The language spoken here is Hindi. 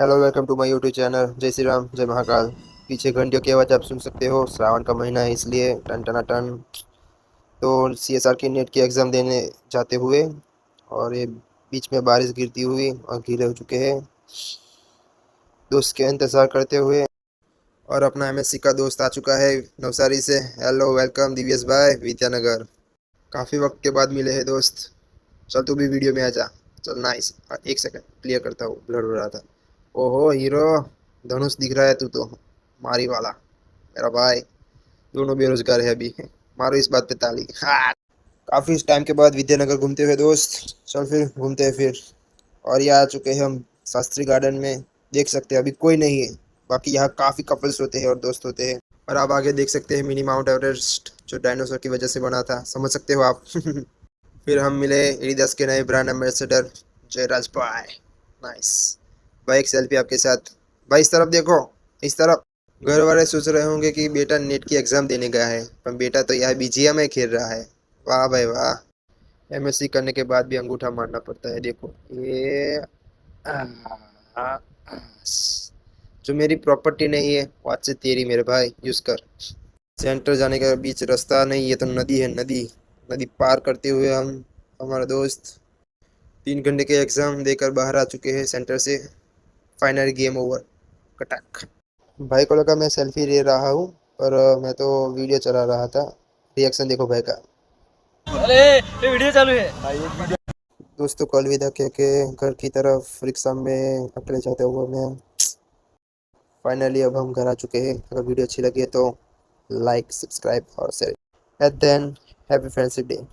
Hello welcome to my YouTube channel. जय श्री राम, जय महाकाल। पीछे घंटियों की आवाज़ आप सुन सकते हो। श्रावण का महीना है इसलिए टन टना टन। तो सीएसआर की नेट की एग्ज़ाम देने जाते हुए और ये बीच में बारिश गिरती हुई और गीले हो चुके हैं दोस्त के इंतज़ार करते हुए। और अपना एमएससी का दोस्त आ चुका है नवसारी से। हेलो वेलकम दिव्यस भाई विद्यानगर। काफ़ी वक्त के बाद मिले हैं दोस्त। चल तू भी वीडियो में आ जा। चल नाइस। एक सेकंड क्लियर करता हूँ, ब्लर हो रहा था। ओहो हीरो, धनुष दिख रहा है तू तो। मारी वाला मेरा भाई। दोनों बेरोजगार है अभी। मारो इस बात पे ताली। हाँ। काफी टाइम के बाद विद्यानगर घूमते हुए दोस्त। चल फिर घूमते हैं फिर। और ये आ चुके हैं हम शास्त्री गार्डन में। देख सकते हैं अभी कोई नहीं है। बाकी यहाँ काफी कपल्स होते हैं और दोस्त होते हैं। और आप आगे देख सकते हैं मिनी माउंट एवरेस्ट, जो डायनासोर की वजह से बना था, समझ सकते हो आप। फिर हम मिले एडिडास के नए ब्रांड एम्बेसडर जयराज भाई। नाइस भाई, एक सेल्फी आपके साथ। भाई इस तरफ देखो, इस तरफ। घर वाले सोच रहे होंगे कि बेटा नेट की एग्जाम देने गया है, पर बेटा तो यहाँ बीजीएम में खेल रहा है। वाह भाई वाह। एमएससी करने के बाद भी अंगूठा मारना पड़ता है, देखो ये। आ, आ, आ, जो मेरी प्रॉपर्टी नहीं है वो आज से तेरी मेरे भाई, यूज कर। सेंटर जाने का बीच रास्ता नहीं, ये तो नदी है, नदी। नदी पार करते हुए हम, हमारा दोस्त 3 घंटे के एग्जाम देकर बाहर आ चुके हैं सेंटर से। Final game over. कटक। भाई को लगा मैं सेल्फी ले रहा हूँ, पर मैं तो वीडियो चला रहा था। रिएक्शन देखो भाई का। अरे ये वीडियो चालू है। दोस्तों को अलविदा कह के घर की तरफ रिक्शा में अकेले जाते हुए मैं। फाइनली अब हम घर आ चुके हैं। अगर वीडियो अच्छी लगी है तो लाइक, सब्सक्राइब और share. At then, happy friendship day.